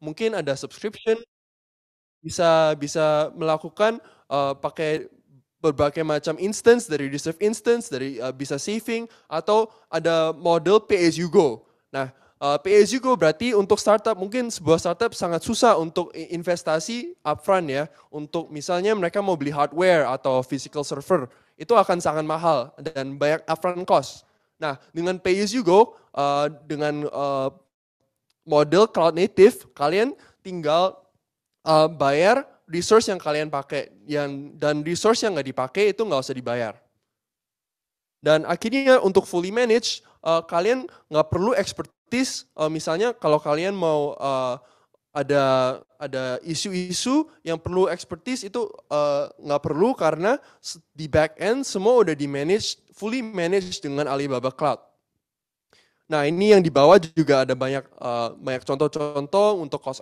mungkin ada subscription, bisa bisa melakukan pakai berbagai macam instance, dari reserve instance, dari bisa saving, atau ada model pay as you go. Nah, pay as you go berarti untuk startup, mungkin sebuah startup sangat susah untuk investasi upfront ya. Untuk misalnya mereka mau beli hardware atau physical server, itu akan sangat mahal dan banyak upfront cost. Nah, dengan pay as you go, dengan model cloud native, kalian tinggal bayar resource yang kalian pakai, dan resource yang nggak dipakai itu nggak usah dibayar. Dan akhirnya untuk fully manage, kalian nggak perlu expertise. Misalnya kalau kalian mau ada isu-isu yang perlu expertise, itu nggak perlu, karena di back end semua udah di manage, fully manage dengan Alibaba Cloud. Nah, ini yang di bawah juga ada banyak contoh-contoh untuk cost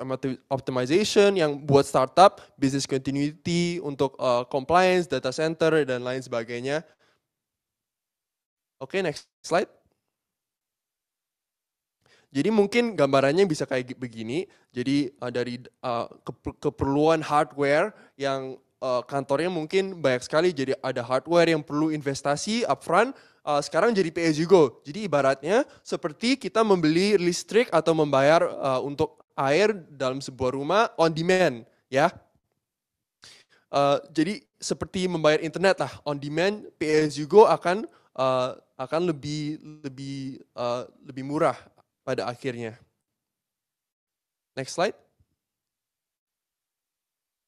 optimization yang buat startup, business continuity, untuk compliance, data center, dan lain sebagainya. Oke, next slide. Jadi mungkin gambarannya bisa kayak begini. Jadi dari keperluan hardware yang kantornya mungkin banyak sekali, jadi ada hardware yang perlu investasi upfront, sekarang jadi pay as you go. Jadi ibaratnya seperti kita membeli listrik atau membayar untuk air dalam sebuah rumah on demand, ya. Jadi seperti membayar internet lah, on demand, pay as you go akan lebih murah pada akhirnya. Next slide.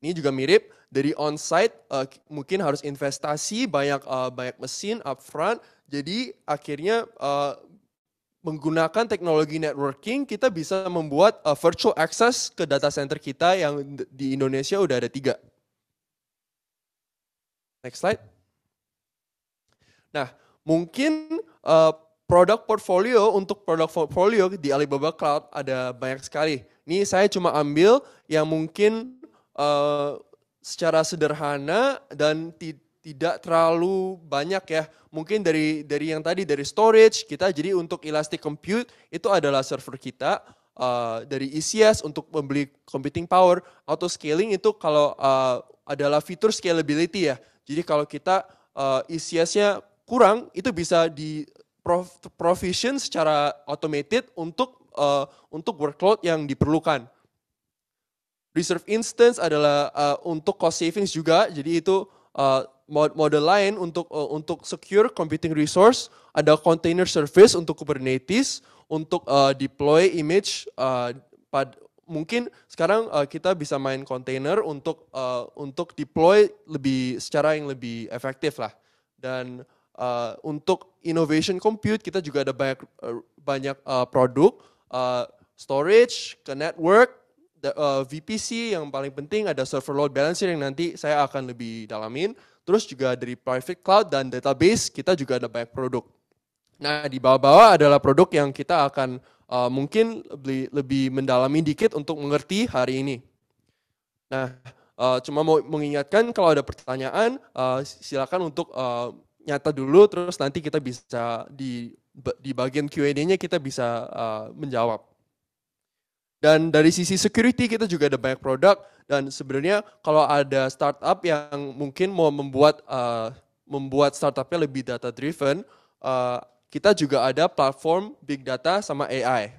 Ini juga mirip, dari on-site mungkin harus investasi banyak mesin upfront. Jadi akhirnya menggunakan teknologi networking, kita bisa membuat virtual access ke data center kita yang di Indonesia udah ada 3. Next slide. Nah, mungkin produk portfolio di Alibaba Cloud ada banyak sekali. Ini saya cuma ambil yang mungkin secara sederhana dan tidak terlalu banyak ya. Mungkin dari yang tadi, dari storage kita, jadi untuk Elastic Compute itu adalah server kita. Dari ECS untuk membeli computing power, auto scaling itu kalau adalah fitur scalability ya. Jadi kalau kita ECS-nya kurang, itu bisa di provision secara automated untuk workload yang diperlukan. Reserve instance adalah untuk cost savings juga, jadi itu model lain untuk secure computing resource. Ada container service untuk Kubernetes, untuk deploy image. Mungkin sekarang kita bisa main container untuk deploy secara yang lebih efektif lah. Dan untuk innovation compute kita juga ada banyak produk, storage ke network, VPC yang paling penting, ada server load balancer yang nanti saya akan lebih dalamin. Terus juga dari private cloud dan database kita juga ada banyak produk. Nah, di bawah-bawah adalah produk yang kita akan mungkin lebih mendalami dikit untuk mengerti hari ini. Nah, cuma mau mengingatkan kalau ada pertanyaan silakan untuk nyata dulu, terus nanti kita bisa di bagian Q&A-nya kita bisa menjawab. Dan dari sisi security kita juga ada banyak produk, dan sebenarnya kalau ada startup yang mungkin mau membuat startupnya lebih data driven, kita juga ada platform big data sama AI.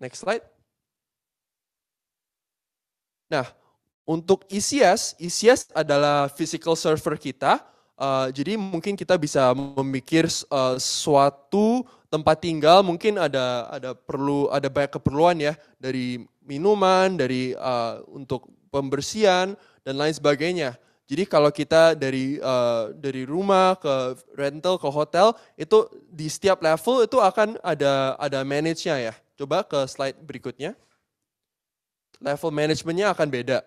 Next slide. Nah, untuk ECS adalah physical server kita. Jadi mungkin kita bisa memikir suatu tempat tinggal, mungkin ada banyak keperluan ya, dari minuman, dari untuk pembersihan dan lain sebagainya. Jadi kalau kita dari rumah ke rental ke hotel, itu di setiap level itu akan ada manage-nya ya. Coba ke slide berikutnya. Level manajemennya akan beda.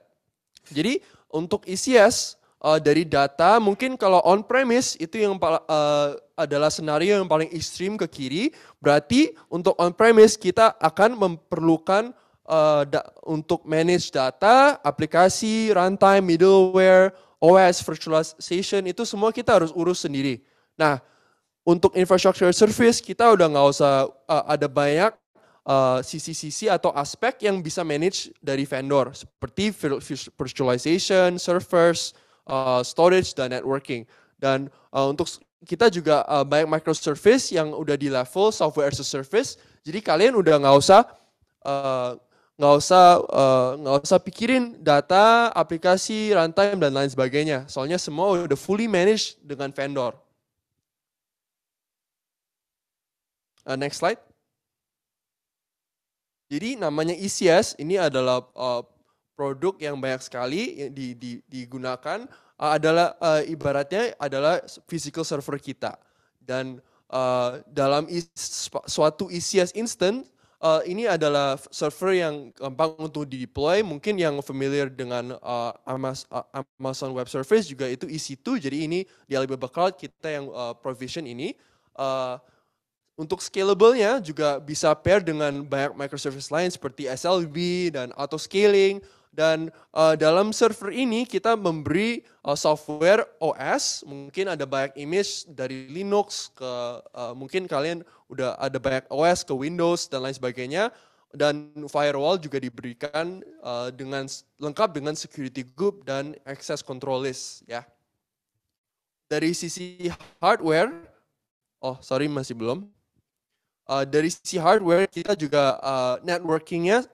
Jadi untuk ECS dari data, mungkin kalau on-premise itu yang adalah senario yang paling ekstrim ke kiri. Berarti untuk on-premise kita akan memerlukan untuk manage data, aplikasi, runtime, middleware, OS, virtualization, itu semua kita harus urus sendiri. Nah, untuk infrastructure service kita udah nggak usah ada banyak sisi-sisi atau aspek yang bisa manage dari vendor seperti virtualization, servers, storage dan networking. Dan untuk kita juga banyak microservice yang udah di level software as a service. Jadi kalian udah nggak usah pikirin data, aplikasi, runtime dan lain sebagainya. Soalnya semua udah fully managed dengan vendor. Next slide. Jadi namanya ECS ini adalah produk yang banyak sekali yang digunakan, adalah ibaratnya adalah physical server kita. Dan dalam suatu ECS instant, ini adalah server yang gampang untuk di-deploy. Mungkin yang familiar dengan Amazon Web Service juga itu EC2. Jadi ini di Alibaba Cloud kita yang provision ini. Untuk scalable-nya juga bisa pair dengan banyak microservice lain seperti SLB dan auto scaling. Dan dalam server ini kita memberi software OS, mungkin ada banyak image dari Linux ke mungkin kalian udah ada banyak OS ke Windows dan lain sebagainya. Dan firewall juga diberikan lengkap dengan security group dan access control list ya. Dari sisi hardware, masih belum. Dari sisi hardware kita juga networking-nya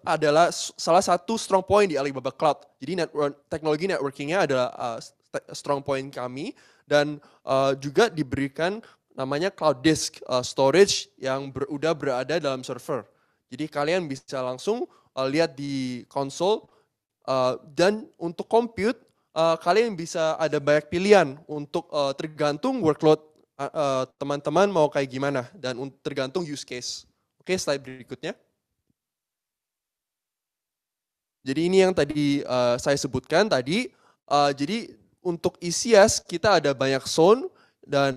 adalah salah satu strong point di Alibaba Cloud. Jadi teknologi networking-nya adalah strong point kami dan juga diberikan namanya cloud disk storage yang udah berada dalam server. Jadi kalian bisa langsung lihat di konsol dan untuk compute kalian bisa ada banyak pilihan untuk tergantung workload teman-teman mau kayak gimana dan tergantung use case. Oke, slide berikutnya. Jadi ini yang tadi saya sebutkan tadi. Jadi untuk ECS kita ada banyak zone dan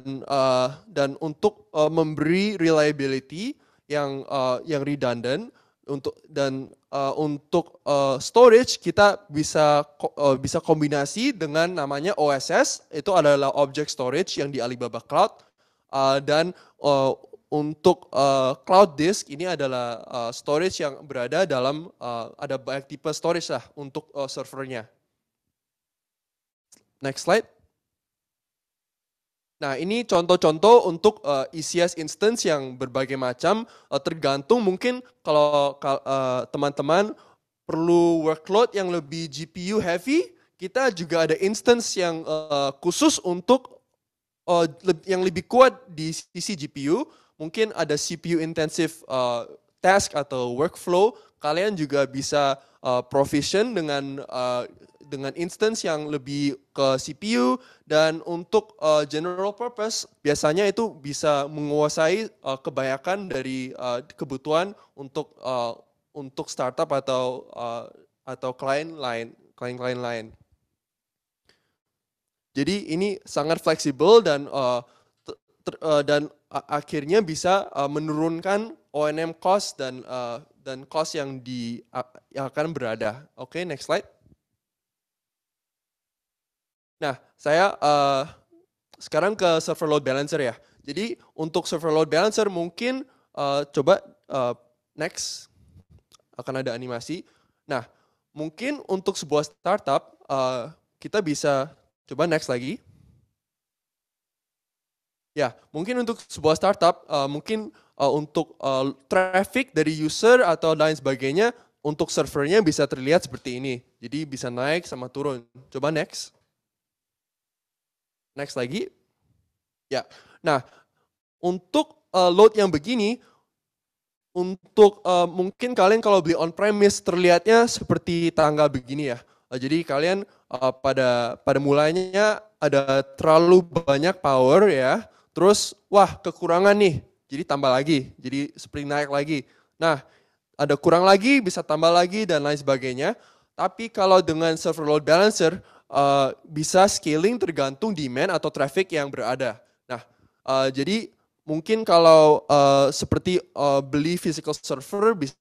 untuk memberi reliability yang redundant untuk storage kita bisa kombinasi dengan namanya OSS, itu adalah object storage yang di Alibaba Cloud, dan untuk cloud disk ini adalah storage yang berada dalam ada banyak tipe storage lah untuk servernya. Next slide. Nah, ini contoh-contoh untuk ECS instance yang berbagai macam, tergantung mungkin kalau teman-teman perlu workload yang lebih GPU heavy, kita juga ada instance yang khusus untuk yang lebih kuat di sisi GPU, mungkin ada CPU intensive task atau workflow, kalian juga bisa provision dengan instance yang lebih ke CPU, dan untuk general purpose biasanya itu bisa menguasai kebanyakan dari kebutuhan untuk startup atau klien lain. Jadi ini sangat fleksibel dan akhirnya bisa menurunkan O&M cost dan cost yang akan berada. Oke, next slide. Nah, saya sekarang ke server load balancer ya. Jadi untuk server load balancer mungkin coba next, akan ada animasi. Nah, mungkin untuk sebuah startup kita bisa coba next lagi. Ya, mungkin untuk sebuah startup mungkin untuk traffic dari user atau lain sebagainya untuk servernya bisa terlihat seperti ini. Jadi bisa naik sama turun. Coba next. Next lagi. Ya. Nah, untuk load yang begini, untuk mungkin kalian kalau beli on-premise terlihatnya seperti tanggal begini ya. Jadi kalian pada mulanya ada terlalu banyak power ya. Terus wah kekurangan nih. Jadi tambah lagi. Jadi seperti naik lagi. Nah, ada kurang lagi, bisa tambah lagi dan lain sebagainya. Tapi kalau dengan server load balancer bisa scaling tergantung demand atau traffic yang berada. Nah, jadi mungkin kalau seperti beli physical server bisa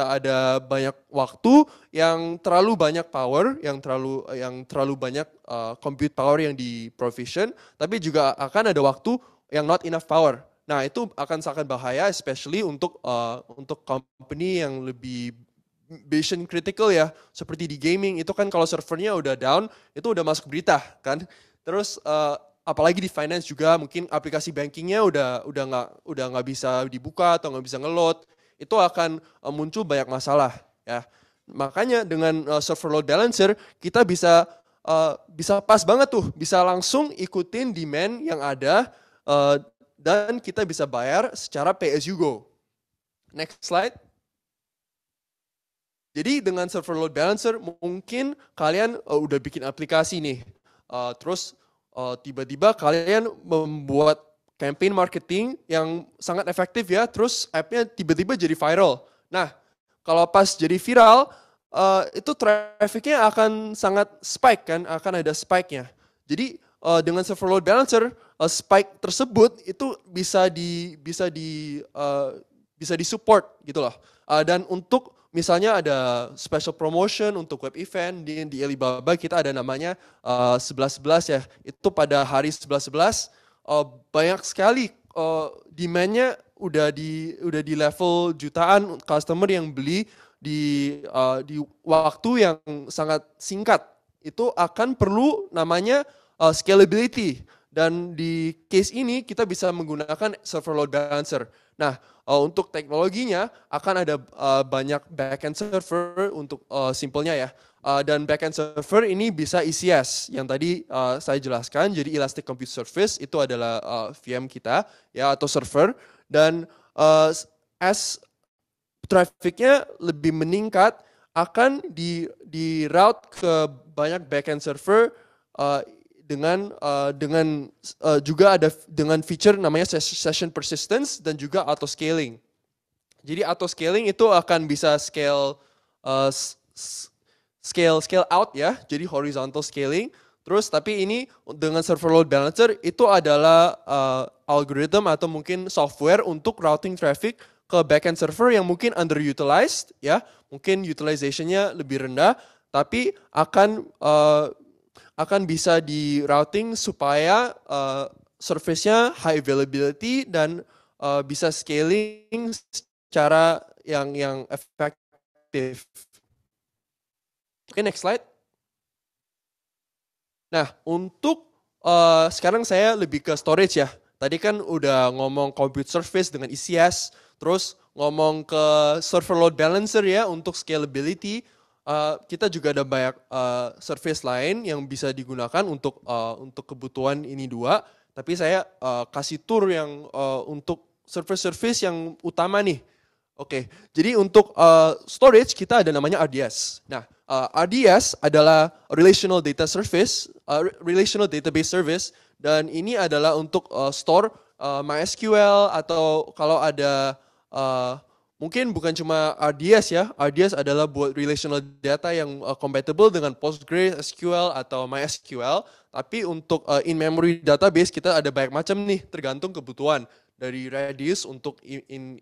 ada banyak waktu yang terlalu banyak power, yang terlalu banyak compute power yang di provision, tapi juga akan ada waktu yang not enough power. Nah, itu akan sangat bahaya, especially untuk company yang lebih mission critical ya, seperti di gaming itu kan kalau servernya udah down, itu udah masuk berita kan. Terus apalagi di finance juga mungkin aplikasi bankingnya udah nggak bisa dibuka atau nggak bisa ngeload, itu akan muncul banyak masalah ya. Makanya dengan server load balancer kita bisa pas banget tuh, bisa langsung ikutin demand yang ada dan kita bisa bayar secara pay as you go. Next slide. Jadi dengan server load balancer mungkin kalian udah bikin aplikasi nih, terus tiba-tiba kalian membuat campaign marketing yang sangat efektif ya, terus app-nya tiba-tiba jadi viral. Nah, kalau pas jadi viral, itu traffic-nya akan sangat spike kan, akan ada spike-nya. Jadi dengan server load balancer, spike tersebut itu bisa disupport gitu loh. Dan untuk misalnya ada special promotion untuk web event di Alibaba, kita ada namanya 11.11 ya. Itu pada hari 11.11 banyak sekali demand-nya udah di level jutaan customer yang beli di waktu yang sangat singkat. Itu akan perlu namanya scalability. Dan di case ini kita bisa menggunakan server load balancer. Nah, untuk teknologinya akan ada banyak backend server untuk simpelnya ya. Dan backend server ini bisa ECS yang tadi saya jelaskan. Jadi Elastic Compute Service itu adalah VM kita ya atau server. Dan as trafficnya lebih meningkat akan di route ke banyak backend server dengan juga ada dengan feature namanya session persistence dan juga auto scaling. Jadi auto scaling itu akan bisa scale out ya, jadi horizontal scaling. Terus tapi ini dengan server load balancer itu adalah algorithm atau mungkin software untuk routing traffic ke backend server yang mungkin underutilized ya, mungkin utilization-nya lebih rendah, tapi akan bisa di routing supaya service-nya high availability dan bisa scaling secara yang efektif. Oke, next slide. Nah, untuk sekarang saya lebih ke storage ya. Tadi kan udah ngomong compute service dengan ECS, terus ngomong ke server load balancer ya untuk scalability. Kita juga ada banyak service lain yang bisa digunakan untuk kebutuhan ini dua. Tapi saya kasih tour yang untuk service yang utama nih. Oke, jadi untuk storage kita ada namanya RDS. Nah, RDS adalah Relational Data Service, Relational Database Service, dan ini adalah untuk store MySQL atau kalau ada mungkin bukan cuma RDS ya, RDS adalah buat relational data yang compatible dengan PostgreSQL atau MySQL, tapi untuk in-memory database kita ada banyak macam nih, tergantung kebutuhan. Dari Redis untuk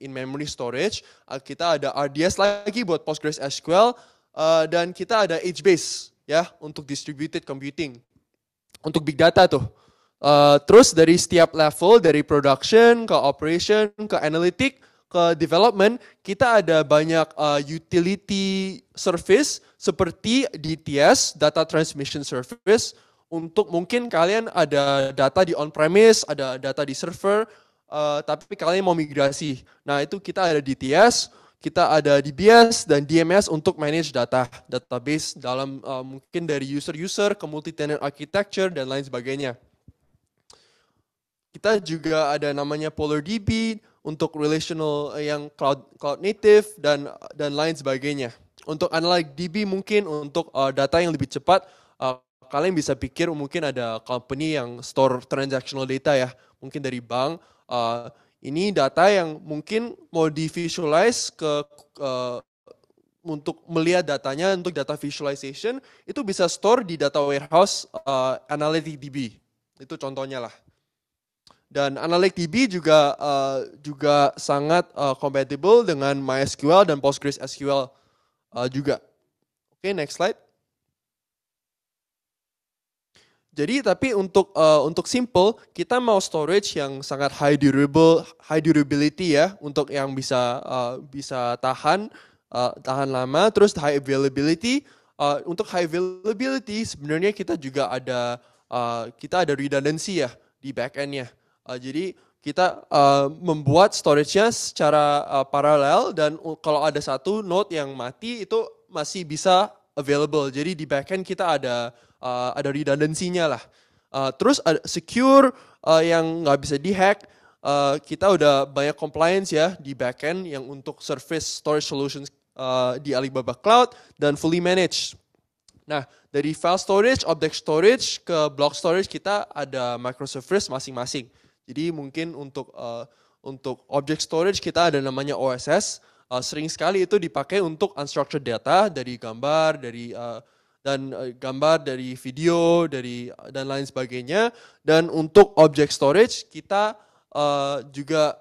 in-memory storage, kita ada RDS lagi buat PostgreSQL, dan kita ada HBase ya untuk distributed computing, untuk big data tuh. Terus dari setiap level, dari production ke operation ke analytic ke development, kita ada banyak utility service seperti DTS, Data Transmission Service, untuk mungkin kalian ada data di on-premise, ada data di server, tapi kalian mau migrasi. Nah, itu kita ada DTS, kita ada DBS dan DMS untuk manage database dalam mungkin dari user ke multi-tenant architecture dan lain sebagainya. Kita juga ada namanya PolarDB untuk relational yang cloud native dan lain sebagainya. Untuk Analytic DB mungkin untuk data yang lebih cepat, kalian bisa pikir mungkin ada company yang store transactional data ya, mungkin dari bank. Ini data yang mungkin mau di-visualize untuk melihat datanya, untuk data visualization, itu bisa store di data warehouse Analytic DB. Itu contohnya lah. Dan Analytic DB juga sangat compatible dengan MySQL dan PostgreSQL juga. Oke, next slide. Jadi tapi untuk simple kita mau storage yang sangat high durability ya, untuk yang bisa tahan lama, terus high availability. Untuk high availability sebenarnya kita juga ada redundancy ya di backend-nya. Jadi kita membuat storage-nya secara paralel, dan kalau ada satu node yang mati itu masih bisa available. Jadi di backend kita ada redundancy-nya lah. Terus ada secure yang nggak bisa dihack. Kita udah banyak compliance ya di backend yang untuk service storage solutions di Alibaba Cloud dan fully managed. Nah, dari file storage, object storage ke block storage kita ada microservice masing-masing. Jadi mungkin untuk object storage kita ada namanya OSS. Sering sekali itu dipakai untuk unstructured data dari gambar, dari video, dan lain sebagainya. Dan untuk object storage kita juga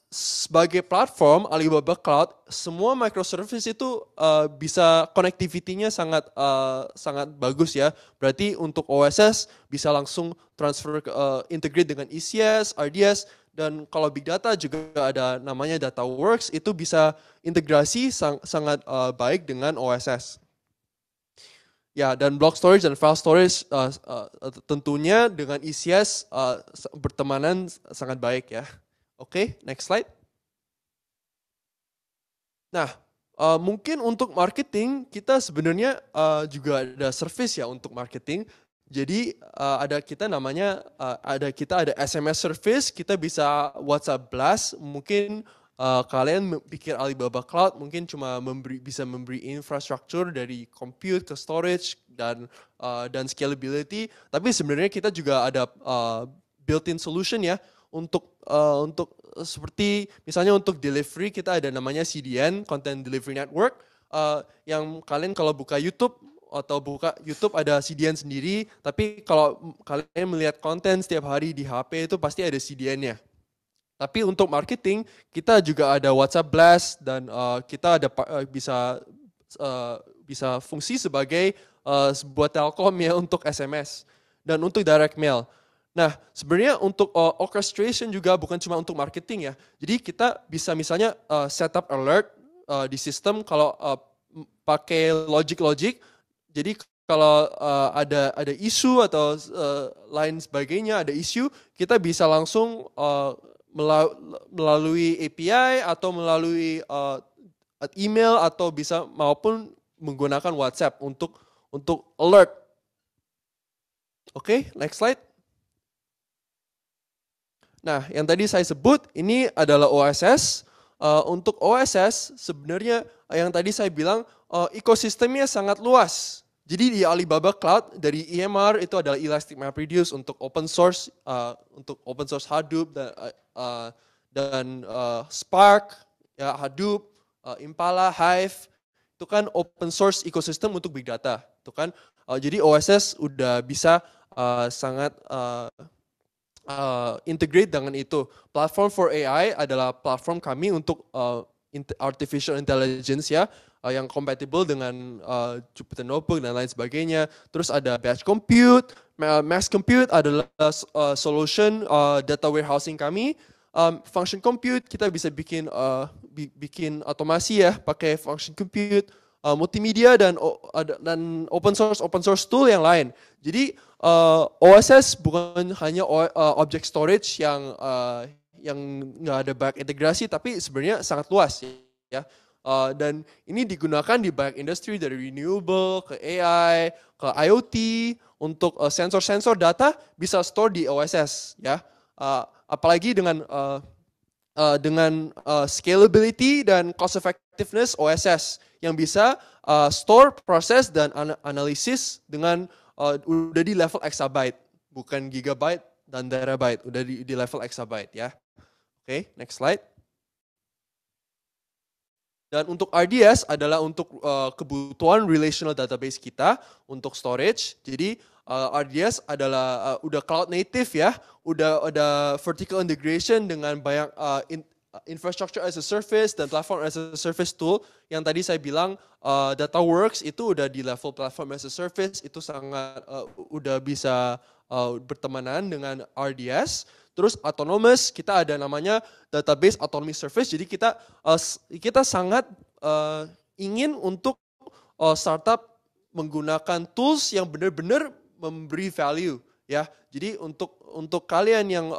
sebagai platform Alibaba Cloud, semua microservice itu bisa connectivity-nya sangat bagus ya. Berarti untuk OSS bisa langsung transfer integrate dengan ECS, RDS, dan kalau big data juga ada namanya DataWorks, itu bisa integrasi sangat baik dengan OSS. Ya, dan block storage dan file storage tentunya dengan ECS bertemanan sangat baik ya. Oke, next slide. Nah, mungkin untuk marketing kita sebenarnya juga ada service ya untuk marketing. Jadi kita ada SMS service, kita bisa WhatsApp blast. Mungkin kalian pikir Alibaba Cloud mungkin cuma bisa memberi infrastruktur dari compute ke storage dan scalability, tapi sebenarnya kita juga ada built-in solution ya. Untuk seperti misalnya untuk delivery kita ada namanya CDN, Content Delivery Network, yang kalian kalau buka YouTube ada CDN sendiri, tapi kalau kalian melihat konten setiap hari di HP itu pasti ada CDN-nya. Tapi untuk marketing kita juga ada WhatsApp Blast, dan kita ada bisa fungsi sebagai sebuah telkom ya untuk SMS dan untuk direct mail. Nah, sebenarnya untuk orchestration juga bukan cuma untuk marketing ya. Jadi kita bisa misalnya setup alert di sistem kalau pakai logic. Jadi kalau ada isu atau lain sebagainya, ada isu, kita bisa langsung melalui API atau melalui email atau bisa maupun menggunakan WhatsApp untuk alert. Oke, next slide. Nah, yang tadi saya sebut ini adalah OSS. Untuk OSS sebenarnya yang tadi saya bilang ekosistemnya sangat luas. Jadi di Alibaba Cloud dari EMR itu adalah Elastic MapReduce untuk open source Hadoop dan Spark, ya, Hadoop, Impala, Hive. Itu kan open source ekosistem untuk big data. Itu kan jadi OSS udah bisa sangat integrate dengan itu. Platform for AI adalah platform kami untuk artificial intelligence ya, yang compatible dengan Jupyter Notebook dan lain sebagainya. Terus ada batch compute, mass compute adalah solution data warehousing kami. Function compute kita bisa bikin otomasi ya pakai function compute, multimedia dan open source tool yang lain. Jadi OSS bukan hanya object storage yang nggak ada banyak integrasi, tapi sebenarnya sangat luas ya. Dan ini digunakan di banyak industri dari renewable ke AI ke IoT. Untuk sensor data bisa store di OSS ya. Apalagi dengan scalability dan cost effectiveness OSS yang bisa store, proses dan analisis dengan udah di level exabyte, bukan gigabyte dan terabyte, udah di level exabyte ya. Oke, next slide. Dan untuk RDS adalah untuk kebutuhan relational database kita untuk storage. Jadi RDS adalah udah cloud native ya, udah ada vertical integration dengan banyak infrastructure as a service dan platform as a service tool. Yang tadi saya bilang Dataworks itu udah di level platform as a service, itu sangat udah bisa bertemanan dengan RDS. Terus autonomous, kita ada namanya database autonomy service. Jadi kita sangat ingin untuk startup menggunakan tools yang benar-benar memberi value, ya. Jadi untuk kalian yang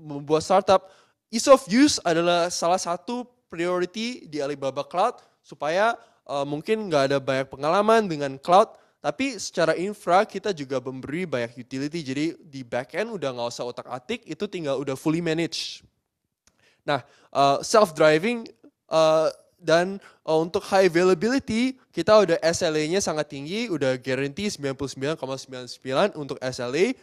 membuat startup, ease of use adalah salah satu priority di Alibaba Cloud supaya mungkin nggak ada banyak pengalaman dengan cloud, tapi secara infra kita juga memberi banyak utility. Jadi di backend udah nggak usah otak-atik, itu tinggal udah fully managed. Nah, self-driving dan untuk high availability, kita udah SLA-nya sangat tinggi, udah guarantee 99,99 untuk SLA.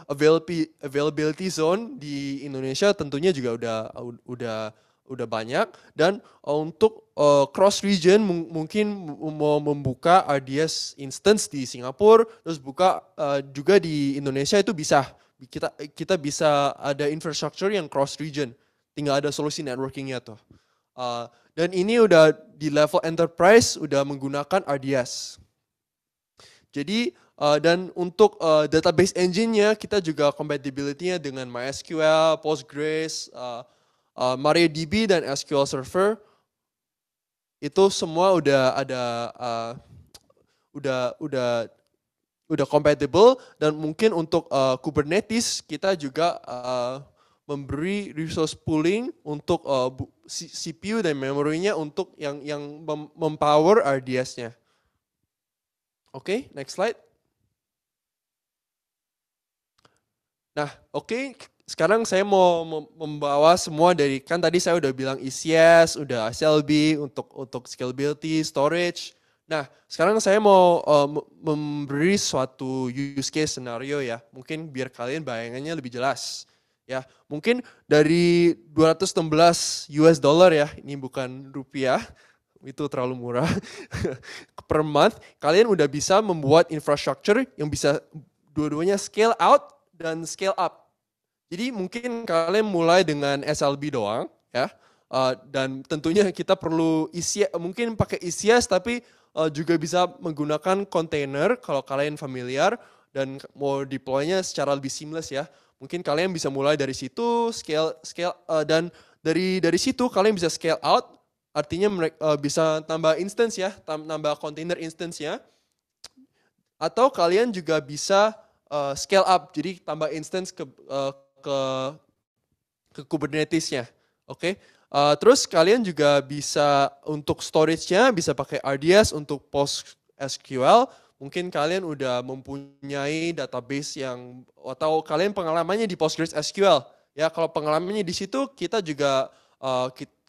Availability zone di Indonesia tentunya juga udah banyak. Dan untuk cross region mungkin mau membuka RDS instance di Singapura, terus buka juga di Indonesia itu bisa. Kita bisa ada infrastructure yang cross region, tinggal ada solusi networkingnya tuh. Dan ini udah di level enterprise udah menggunakan RDS. Jadi dan untuk database engine-nya kita juga compatibility-nya dengan MySQL, Postgres, MariaDB dan SQL Server. Itu semua udah ada udah compatible. Dan mungkin untuk Kubernetes kita juga memberi resource pooling untuk CPU dan memorinya untuk yang mempower RDS-nya. Oke, next slide. Nah, oke, sekarang saya mau membawa semua dari, kan tadi saya udah bilang ECS, udah SLB untuk scalability, storage. Nah, sekarang saya mau memberi suatu use case scenario ya, mungkin biar kalian bayangannya lebih jelas. Ya, mungkin dari 216 US dollar ya, ini bukan rupiah, itu terlalu murah. Per month, kalian udah bisa membuat infrastructure yang bisa dua-duanya scale out dan scale up. Jadi mungkin kalian mulai dengan SLB doang, ya. Dan tentunya kita perlu mungkin pakai ECS, tapi juga bisa menggunakan container kalau kalian familiar dan mau deploy-nya secara lebih seamless ya. Mungkin kalian bisa mulai dari situ, dan dari situ kalian bisa scale out, artinya bisa tambah instance ya, tambah container instance-nya. Atau kalian juga bisa scale up, jadi tambah instance ke Kubernetes-nya. Oke. Terus kalian juga bisa untuk storage-nya bisa pakai RDS, untuk PostgreSQL. Mungkin kalian udah mempunyai database yang, atau kalian pengalamannya di PostgreSQL. Ya, kalau pengalamannya di situ, kita juga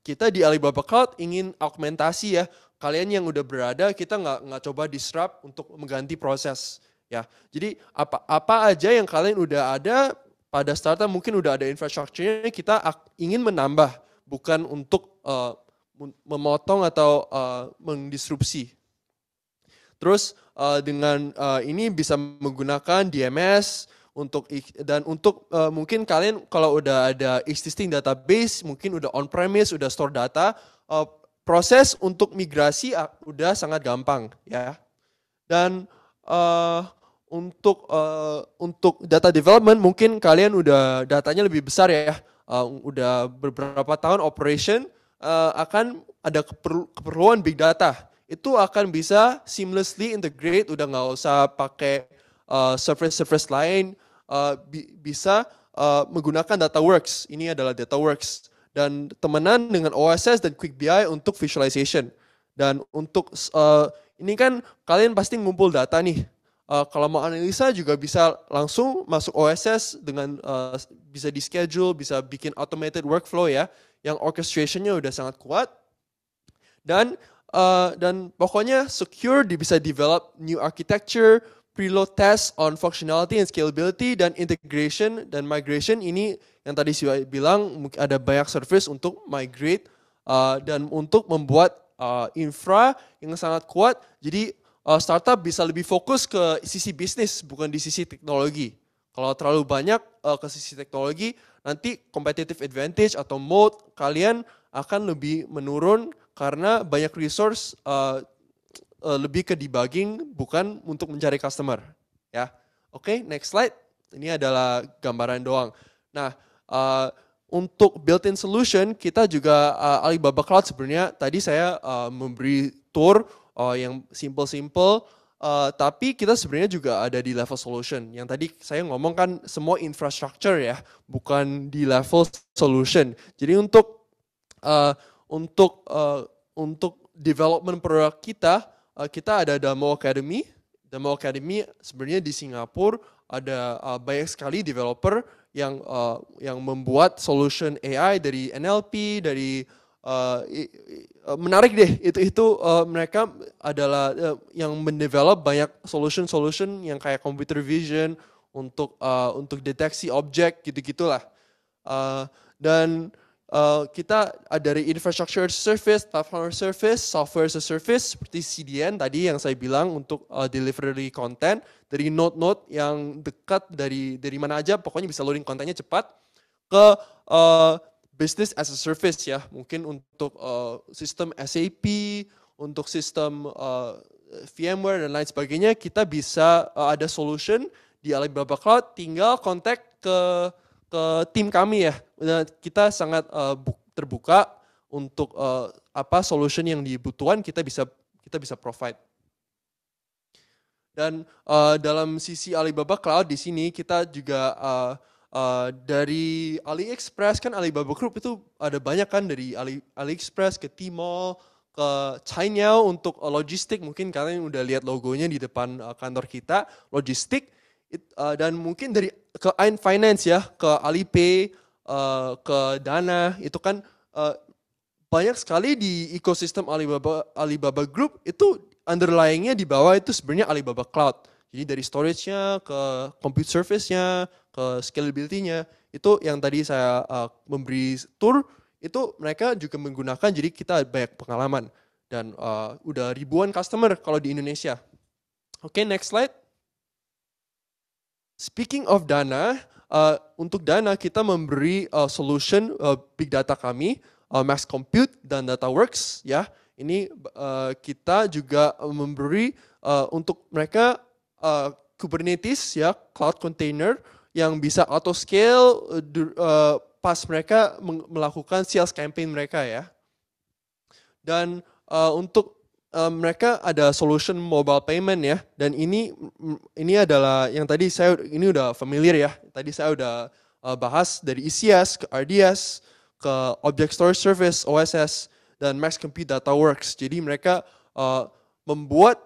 kita di Alibaba Cloud ingin augmentasi ya. Kalian yang udah berada, kita nggak coba disrupt untuk mengganti proses. Ya, jadi apa aja yang kalian udah ada pada startup, mungkin udah ada infrastrukturnya, kita ingin menambah, bukan untuk memotong atau mendisrupsi. Terus dengan ini bisa menggunakan DMS untuk mungkin kalian kalau udah ada existing database, mungkin udah on premise, udah store data, proses untuk migrasi udah sangat gampang ya. Dan untuk data development mungkin kalian udah datanya lebih besar ya, udah beberapa tahun operation, akan ada keperluan big data. Itu akan bisa seamlessly integrate, udah nggak usah pakai service lain, bisa menggunakan Dataworks. Ini adalah Dataworks dan temenan dengan OSS dan QuickBI untuk visualization. Dan untuk ini kan kalian pasti ngumpul data nih. Kalau mau analisa juga bisa langsung masuk OSS dengan bisa di schedule, bisa bikin automated workflow ya, yang orchestrationnya udah sangat kuat. Dan pokoknya secure, bisa develop new architecture, preload test on functionality and scalability, dan integration dan migration. Ini yang tadi saya bilang ada banyak service untuk migrate dan untuk membuat infra yang sangat kuat. Jadi startup bisa lebih fokus ke sisi bisnis, bukan di sisi teknologi. Kalau terlalu banyak ke sisi teknologi, nanti competitive advantage atau moat kalian akan lebih menurun karena banyak resource lebih ke debugging bukan untuk mencari customer. Ya, oke, next slide. Ini adalah gambaran doang. Nah, untuk built-in solution kita juga Alibaba Cloud sebenarnya tadi saya memberi tour yang simple-simple. Tapi kita sebenarnya juga ada di level solution. Yang tadi saya ngomong kan semua infrastructure ya, bukan di level solution. Jadi untuk development produk kita, kita ada Damo Academy. Damo Academy sebenarnya di Singapura ada banyak sekali developer yang membuat solution AI dari NLP, dari menarik deh, itu mereka adalah yang mendevelop banyak solution yang kayak computer vision untuk deteksi objek gitu-gitulah. Dan kita dari infrastructure as a service, platform as a service, software as a service seperti CDN tadi yang saya bilang untuk delivery content dari node-node yang dekat dari mana aja, pokoknya bisa loading kontennya cepat ke business as a service ya, mungkin untuk sistem SAP, untuk sistem VMware dan lain sebagainya, kita bisa ada solution di Alibaba Cloud, tinggal kontak ke tim kami ya. Kita sangat terbuka untuk apa solution yang dibutuhkan kita bisa provide. Dan dalam sisi Alibaba Cloud di sini kita juga dari AliExpress, kan Alibaba Group itu ada banyak kan, dari AliExpress ke Tmall, ke Cainiao untuk logistik, mungkin kalian udah lihat logonya di depan kantor kita, logistik, dan mungkin dari ke Ant Finance ya, ke Alipay, ke Dana, itu kan banyak sekali di ekosistem Alibaba Group, itu underlying-nya di bawah itu sebenarnya Alibaba Cloud. Jadi dari storage-nya, ke compute service-nya, ke scalability-nya, itu yang tadi saya memberi tour, itu mereka juga menggunakan, jadi kita banyak pengalaman. Dan udah ribuan customer kalau di Indonesia. Oke, next slide. Speaking of Dana, untuk Dana kita memberi solution big data kami, Max Compute dan DataWorks ya. Ini kita juga memberi untuk mereka Kubernetes ya, cloud container yang bisa auto scale pas mereka melakukan sales campaign mereka ya. Dan untuk mereka ada solution mobile payment ya, dan ini adalah yang tadi ini udah familiar ya. Tadi saya udah bahas dari ECS ke RDS ke Object Storage Service OSS dan Max Compute DataWorks. Jadi mereka membuat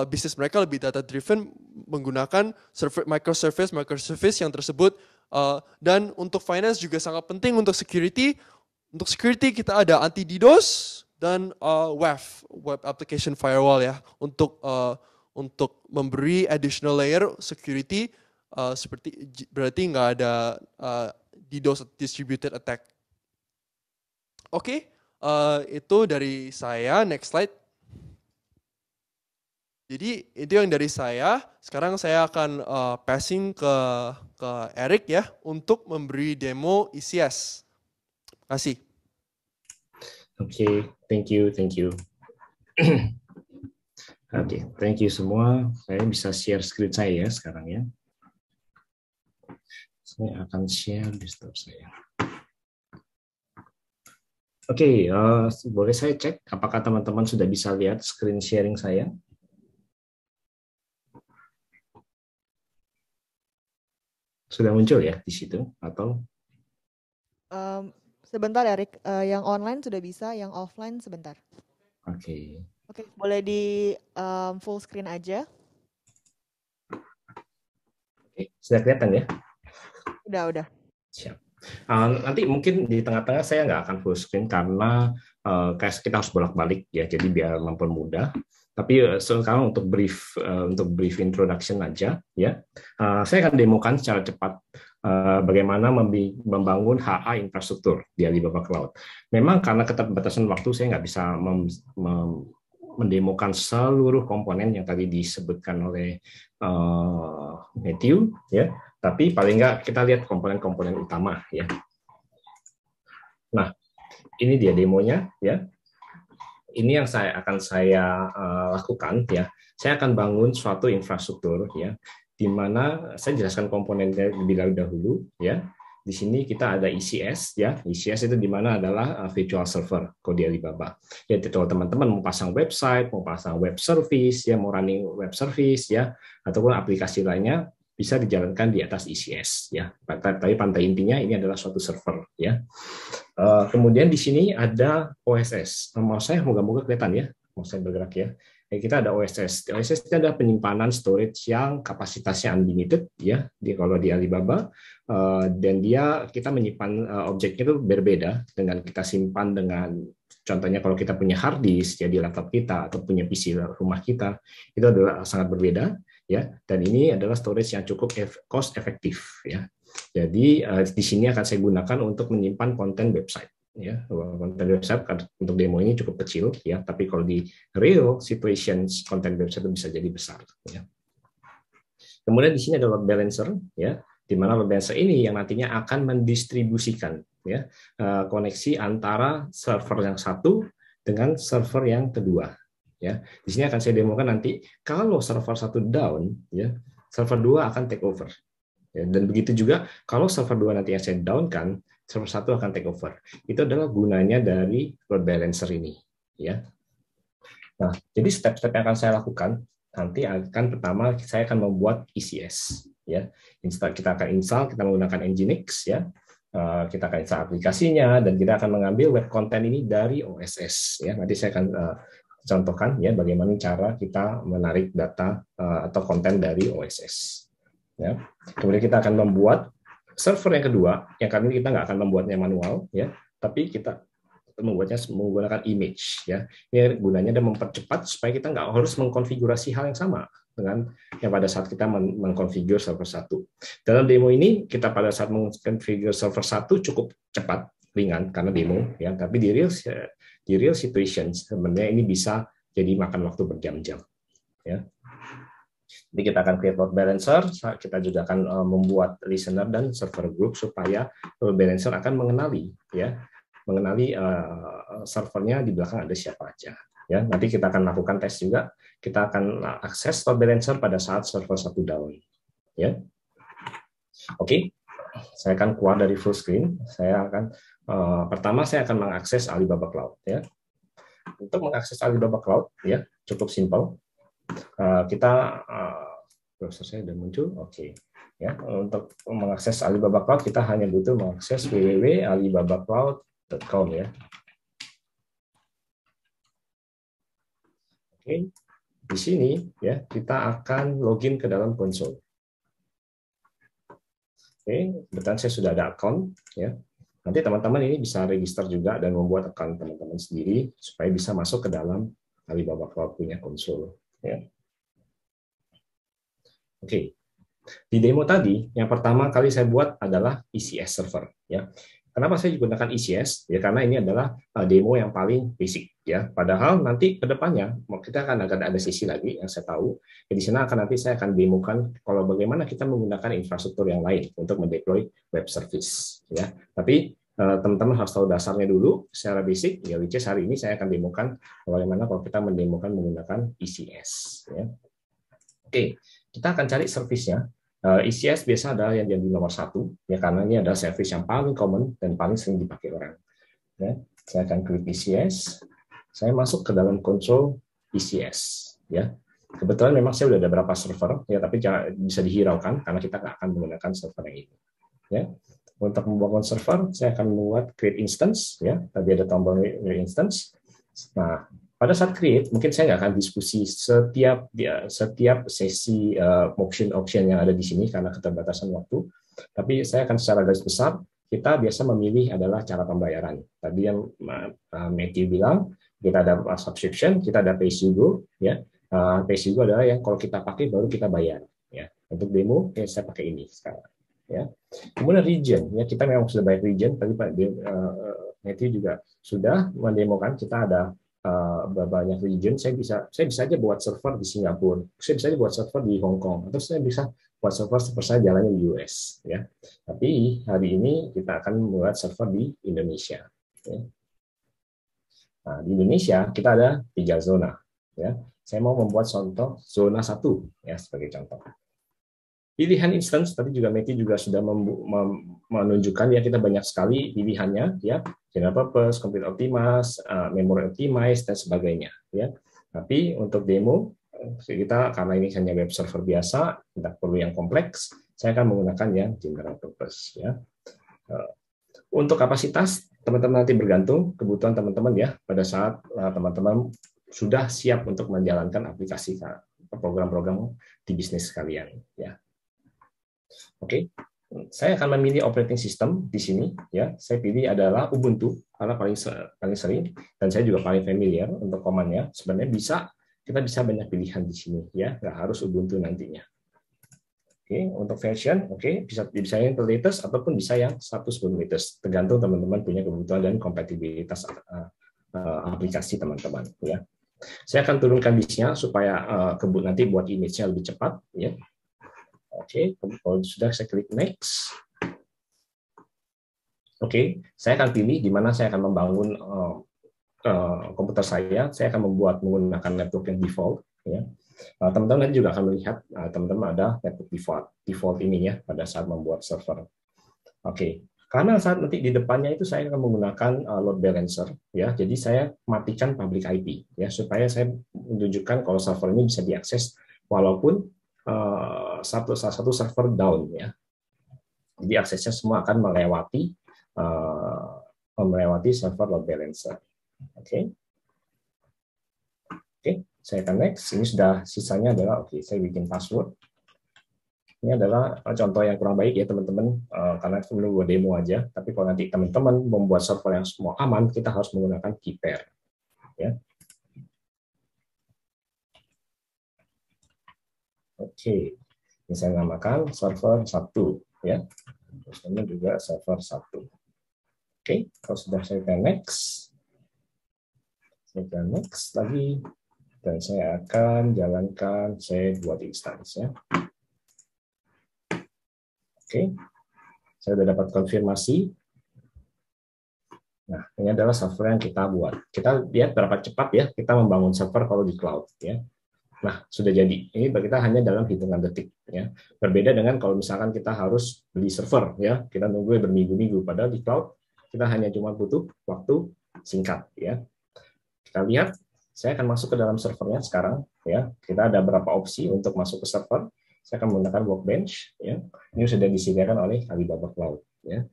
bisnis mereka lebih data driven menggunakan microservice yang tersebut. Dan untuk finance juga sangat penting untuk security. Untuk security kita ada anti DDoS dan WAF, Web Application Firewall ya, untuk memberi additional layer security, seperti berarti nggak ada DDoS distributed attack. Oke, itu dari saya. Next slide. Jadi itu yang dari saya. Sekarang saya akan passing ke Eric ya untuk memberi demo ECS. Terima kasih. Oke, thank you. Oke, thank you semua. Saya bisa share screen saya ya sekarang ya. Saya akan share desktop saya. Oke, boleh saya cek apakah teman-teman sudah bisa lihat screen sharing saya? Sudah muncul ya di situ atau? Sebentar Erik, yang online sudah bisa, yang offline sebentar. Oke. Oke, boleh di full screen aja. Oke, sudah kelihatan ya? Udah. Siap. Nanti mungkin di tengah-tengah saya nggak akan full screen karena kita harus bolak-balik ya, jadi biar mempermudah. Tapi sekarang untuk brief introduction aja ya. Saya akan demokan secara cepat bagaimana membangun HA infrastruktur di Alibaba Cloud. Memang karena keterbatasan waktu saya nggak bisa mendemokan seluruh komponen yang tadi disebutkan oleh Matthew ya. Tapi paling nggak kita lihat komponen-komponen utama ya. Nah, ini dia demonya ya. Ini yang akan saya lakukan ya. Saya akan bangun suatu infrastruktur ya, di mana saya jelaskan komponennya lebih dahulu ya. Di sini kita ada ECS ya. ECS itu di mana adalah virtual server kode Alibaba. Ya, kalau teman-teman mau pasang website, mau pasang web service ya, mau running web service ya, ataupun aplikasi lainnya bisa dijalankan di atas ECS ya. Tapi pada intinya ini adalah suatu server ya. Kemudian di sini ada OSS. Mau saya moga-moga kelihatan ya, mau saya bergerak ya. Kita ada OSS. OSS itu adalah penyimpanan storage yang kapasitasnya unlimited ya. Kalau di Alibaba dan kita menyimpan objeknya itu berbeda dengan kita simpan dengan contohnya kalau kita punya hard disk ya di laptop kita atau punya PC rumah kita, itu adalah sangat berbeda ya. Dan ini adalah storage yang cukup cost efektif ya. Jadi di sini akan saya gunakan untuk menyimpan konten website. Ya, konten website untuk demo ini cukup kecil, ya. Tapi kalau di real situations, konten website itu bisa jadi besar. Ya. Kemudian di sini ada load balancer, ya, di mana load balancer ini yang nantinya akan mendistribusikan, ya, koneksi antara server yang satu dengan server yang kedua. Ya, di sini akan saya demokan nanti kalau server satu down, ya, server 2 akan take over. Ya, dan begitu juga kalau server 2 nanti yang saya down kan, server 1 akan take over. Itu adalah gunanya dari load balancer ini. Ya. Nah, jadi step-step yang akan saya lakukan, nanti pertama saya akan membuat ECS. Ya. Kita akan install, kita menggunakan Nginx, ya. Kita akan install aplikasinya, dan kita akan mengambil web content ini dari OSS. Ya. Nanti saya akan contohkan ya bagaimana cara kita menarik data atau konten dari OSS. Ya. Kemudian kita akan membuat server yang kedua, yang kali ini kita nggak akan membuatnya manual, ya, tapi kita membuatnya menggunakan image, ya. Ini gunanya dan mempercepat supaya kita nggak harus mengkonfigurasi hal yang sama dengan yang pada saat kita mengkonfigur server 1. Dalam demo ini kita pada saat mengkonfigur server 1 cukup cepat, ringan karena demo, ya. Tapi di real situation sebenarnya ini bisa jadi makan waktu berjam-jam, ya. Jadi kita akan create load balancer, kita juga akan membuat listener dan server group supaya load balancer akan mengenali servernya di belakang ada siapa aja. Ya, nanti kita akan lakukan tes juga. Kita akan akses load balancer pada saat server 1 down. Ya, oke. Saya akan keluar dari full screen. Pertama saya akan mengakses Alibaba Cloud. Ya, untuk mengakses Alibaba Cloud, ya cukup simpel. Browser saya sudah muncul, oke. Ya, untuk mengakses Alibaba Cloud kita hanya butuh mengakses www.alibabacloud.com ya. Oke, di sini ya kita akan login ke dalam konsol. Oke, kebetulan saya sudah ada akun ya. Nanti teman-teman ini bisa register juga dan membuat akun teman-teman sendiri supaya bisa masuk ke dalam Alibaba Cloud punya konsol ya. Oke, di demo tadi yang pertama kali saya buat adalah ECS server. Ya, kenapa saya gunakan ECS? Ya karena ini adalah demo yang paling basic. Ya, padahal nanti kedepannya kita akan ada sesi lagi yang saya tahu. Di sana nanti saya akan demokan kalau bagaimana kita menggunakan infrastruktur yang lain untuk mendeploy web service. Ya, tapi teman-teman harus tahu dasarnya dulu secara basic. Ya, which is hari ini saya akan demokan bagaimana kalau kita mendemokan menggunakan ECS. Ya. Oke. Kita akan cari service-nya. ECS biasa adalah yang jadi nomor 1, ya karena ini adalah service yang paling common dan paling sering dipakai orang. Ya, saya akan klik ECS, saya masuk ke dalam konsol ECS. Ya, kebetulan memang saya sudah ada beberapa server, ya tapi bisa dihiraukan karena kita nggak akan menggunakan server yang ini. Ya, untuk membangun server, saya akan membuat create instance. Ya, tadi ada tombol create instance. Nah, pada saat create, mungkin saya nggak akan diskusi setiap sesi option yang ada di sini karena keterbatasan waktu. Tapi saya akan secara garis besar, kita biasa memilih adalah cara pembayaran. Tadi yang Matthew bilang, kita ada subscription, kita ada pay as you go. Ya. Pay as you go adalah yang kalau kita pakai baru kita bayar. Ya. Untuk demo, ya saya pakai ini sekarang. Ya. Kemudian region, ya kita memang sudah bayar region. Tadi Pak Matthew juga sudah mendemokan kita ada banyak region, saya bisa aja buat server di Singapura, saya bisa aja buat server di Hong Kong, atau saya bisa buat server seperti saya jalannya di US, ya. Tapi hari ini kita akan membuat server di Indonesia. Ya. Nah, di Indonesia kita ada 3 zona. Ya. Saya mau membuat contoh zona 1 ya sebagai contoh. Pilihan instance tadi juga Matthew juga sudah menunjukkan ya kita banyak sekali pilihannya ya, general purpose, complete optimize, memory optimize dan sebagainya ya. Tapi untuk demo kita karena ini hanya web server biasa, tidak perlu yang kompleks, saya akan menggunakan yang general purpose ya. Untuk kapasitas teman-teman nanti bergantung kebutuhan teman-teman ya pada saat teman-teman sudah siap untuk menjalankan aplikasi program-program di bisnis kalian ya. Oke, saya akan memilih operating system di sini ya. Saya pilih adalah Ubuntu karena paling sering dan saya juga paling familiar untuk command-nya. Sebenarnya kita bisa banyak pilihan di sini ya, nggak harus Ubuntu nantinya. Oke, untuk version bisa yang latest ataupun bisa yang 1 sebelum latest, tergantung teman-teman punya kebutuhan dan kompatibilitas aplikasi teman-teman ya. Saya akan turunkan disknya supaya nanti buat image-nya lebih cepat ya. Oke, kalau sudah saya klik next. Oke, saya akan pilih di mana saya akan membangun komputer saya akan menggunakan network yang default. Ya. Teman-teman nanti juga akan melihat teman-teman ada network default ini ya pada saat membuat server. Oke, karena saat nanti di depannya itu saya akan menggunakan load balancer ya, jadi saya matikan public IP ya supaya saya menunjukkan kalau server ini bisa diakses walaupun salah satu server down ya. Jadi aksesnya semua akan melewati server load balancer. Oke, saya akan next. Ini sudah sisanya adalah saya bikin password. Ini adalah contoh yang kurang baik ya teman-teman, karena itu menunggu demo aja. Tapi kalau nanti teman-teman membuat server yang semua aman, kita harus menggunakan key pair. Ya. Oke, ini saya namakan server 1 ya. Terus juga server 1. Oke, kalau sudah saya tekan next. Saya tekan next lagi dan saya akan jalankan saya buat instance ya. Oke. Saya sudah dapat konfirmasi. Nah, ini adalah server yang kita buat. Kita lihat berapa cepat ya kita membangun server kalau di cloud ya. Nah, sudah jadi. Ini kita hanya dalam hitungan detik. Ya. Berbeda dengan kalau misalkan kita harus beli server. Ya. Kita nunggu berminggu-minggu. Padahal di cloud, kita hanya cuma butuh waktu singkat. Ya. Kita lihat, saya akan masuk ke dalam servernya sekarang. Ya. Kita ada beberapa opsi untuk masuk ke server. Saya akan menggunakan Workbench. Ya. Ini sudah disediakan oleh Alibaba Cloud. Ya.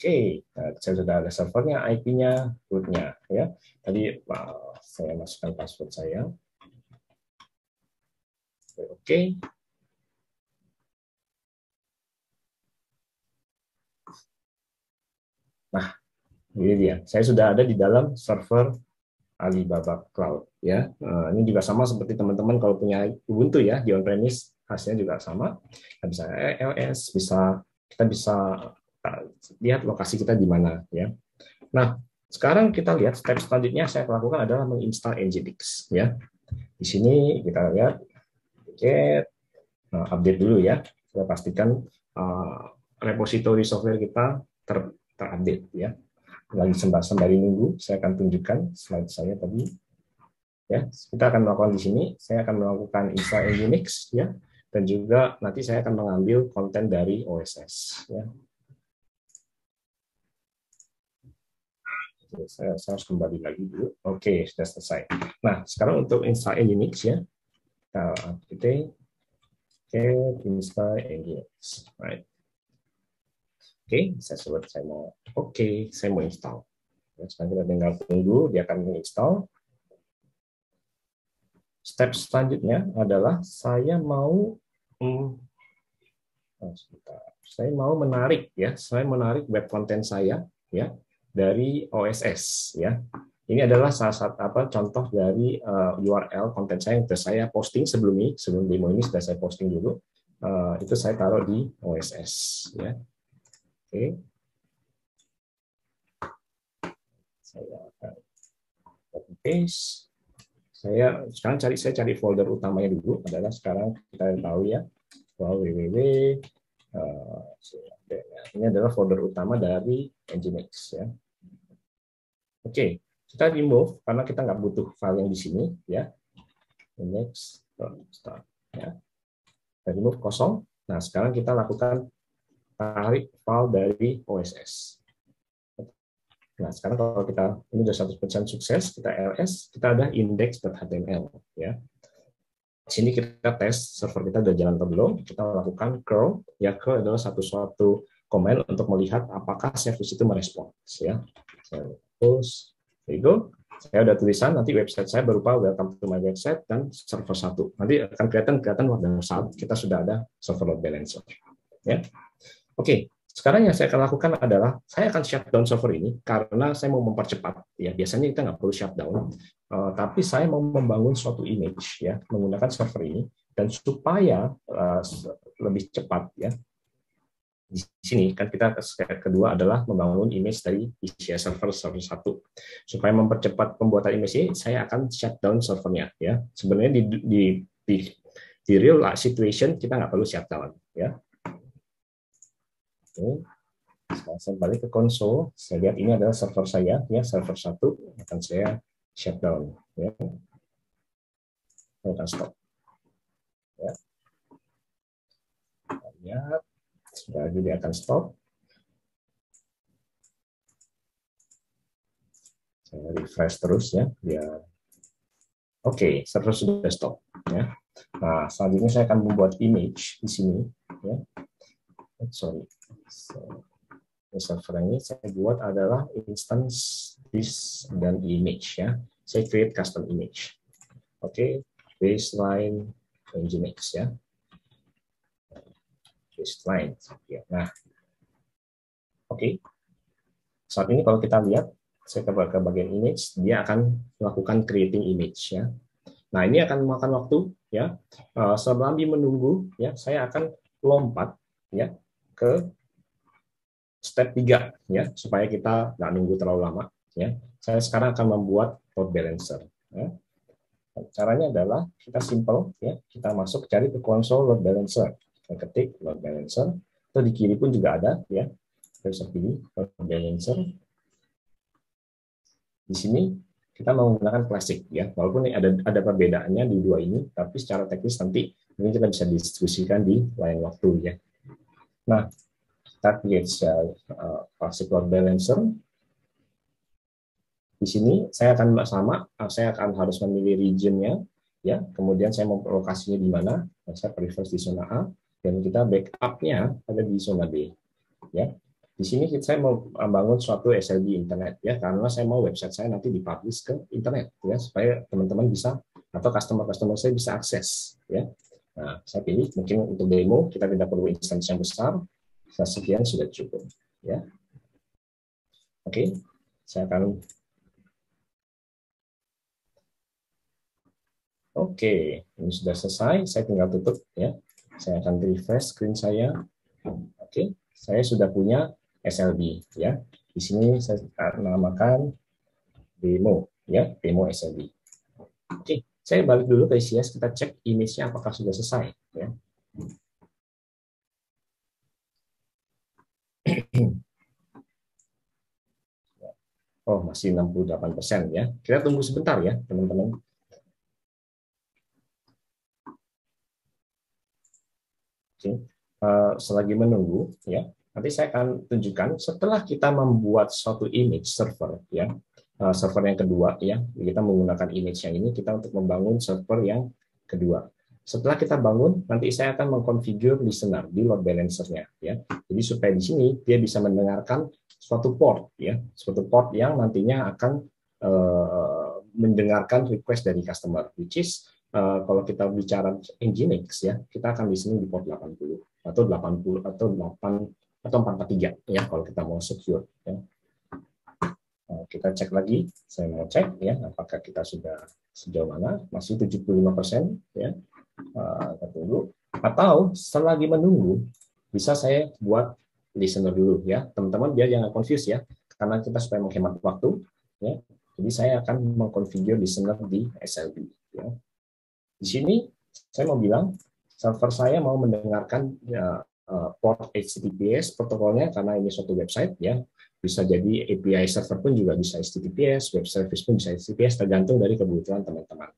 Oke, saya sudah ada servernya, IP-nya, root-nya. Ya. Tadi saya masukkan password saya. Oke. Nah, ini dia. Saya sudah ada di dalam server Alibaba Cloud. Ya, ini juga sama seperti teman-teman kalau punya Ubuntu ya di on-premise, hasilnya juga sama. Bisa LS, kita bisa lihat lokasi kita di mana. Ya. Nah, sekarang kita lihat step selanjutnya saya lakukan adalah menginstal Nginx ya. Di sini kita lihat update dulu ya. Kita pastikan repository software kita terupdate ya. Lagi sembari nunggu, saya akan tunjukkan slide saya tadi. Ya, kita akan melakukan di sini. Saya akan melakukan install Nginx ya, dan juga nanti saya akan mengambil konten dari OSS ya. Saya harus kembali lagi dulu. Oke, sudah selesai. Nah, sekarang untuk install Nginx ya. Kita install Nginx. Right. Oke, saya mau install. Sekarang kita tinggal tunggu, dia akan menginstal. Step selanjutnya adalah saya mau menarik web content saya ya dari OSS ya. Ini adalah salah satu contoh dari URL konten saya yang sudah saya posting sebelum demo ini sudah saya posting dulu. Itu saya taruh di OSS ya. Oke. Saya akan copy paste. Saya cari folder utamanya dulu, adalah sekarang kita tahu ya bahwa www ini adalah folder utama dari Nginx ya. Oke, kita remove karena kita nggak butuh file yang di sini ya. Next start ya. Kita remove kosong. Nah, sekarang kita lakukan tarik file dari OSS. Nah, sekarang kalau kita ini sudah 100% sukses, kita ls, kita ada index.html ya. Di sini kita tes server kita sudah jalan atau belum. Kita lakukan curl. Ya, curl adalah suatu command untuk melihat apakah service itu merespons ya. Saya post, there you go. Saya ada tulisan, nanti website saya berupa welcome to my website dan server 1. Nanti akan kelihatan pada saat kita sudah ada server load balancer. Ya. Oke, sekarang yang saya akan lakukan adalah saya akan shutdown server ini karena saya mau mempercepat. Ya, biasanya kita nggak perlu shutdown, tapi saya mau membangun suatu image ya menggunakan server ini, dan supaya lebih cepat ya. Di sini kan kita kedua adalah membangun image dari ECS server 1. Supaya mempercepat pembuatan image ini, saya akan shutdown servernya ya. Sebenarnya di real situation kita nggak perlu shutdown ya. Oke. Sekarang saya balik ke konsol, saya lihat ini adalah server saya ya, server 1 akan saya shutdown ya. Saya akan stop. Ya. Kita lihat sudah dia akan stop. Saya refresh terus ya, dia oke, server sudah stop ya. Nah, selanjutnya saya akan membuat image di sini ya. Sorry. Server ini saya buat adalah instance this dan image ya. Saya create custom image. Oke, baseline Nginx ya. Baseline. Nah, oke. Saat ini kalau kita lihat, saya ke bagian image, dia akan melakukan creating image ya. Nah, ini akan memakan waktu ya. Sambil menunggu ya, saya akan lompat ya ke step 3 ya, supaya kita nggak nunggu terlalu lama ya. Saya sekarang akan membuat load balancer ya. Caranya adalah kita simple ya, kita masuk cari ke konsol load balancer, kita ketik load balancer, atau di kiri pun juga ada ya. Kita bisa pilih load balancer. Di sini kita menggunakan classic ya, walaupun ada perbedaannya di dua ini, tapi secara teknis nanti ini kita bisa diskusikan di lain waktu ya. Nah, kita create classic load balancer. Di sini saya akan saya akan harus memilih region-nya ya, kemudian saya mau lokasinya di mana. Saya prefer di zona A, dan kita backup-nya ada di zona B ya. Di sini saya mau membangun suatu SLB internet ya, karena saya mau website saya nanti dipublish ke internet ya, supaya teman-teman bisa atau customer saya bisa akses ya. Nah, saya pilih mungkin untuk demo kita tidak perlu instansi yang besar, sekian sudah cukup ya. Oke, saya akan Oke, ini sudah selesai. Saya tinggal tutup ya. Saya akan refresh screen saya. Oke, saya sudah punya SLB ya. Di sini saya namakan demo ya, demo SLB. Oke, saya balik dulu ke ICS, kita cek image-nya apakah sudah selesai ya. Oh, masih 68% ya. Kita tunggu sebentar ya, teman-teman. Selagi menunggu ya, nanti saya akan tunjukkan setelah kita membuat suatu image server ya, server yang kedua ya, kita menggunakan image yang ini kita untuk membangun server yang kedua. Setelah kita bangun, nanti saya akan mengkonfigur listener di load balancer-nya ya. Jadi supaya di sini dia bisa mendengarkan suatu port ya, suatu port yang nantinya akan mendengarkan request dari customer, which is kalau kita bicara Nginx ya, kita akan listening di port 80 atau 80 atau 8 atau 443 ya kalau kita mau secure ya. Kita cek lagi, saya mau cek ya apakah kita sudah sejauh mana, masih 75% ya. Kita tunggu, atau selagi menunggu bisa saya buat listener dulu ya teman-teman, biar jangan confuse ya, karena kita supaya menghemat waktu. Ya. Jadi saya akan mengkonfigur listener di SLB. Ya. Di sini saya mau bilang server saya mau mendengarkan port HTTPS protokolnya karena ini suatu website ya. Bisa jadi API server pun juga bisa HTTPS, web service pun bisa HTTPS tergantung dari kebutuhan teman-teman.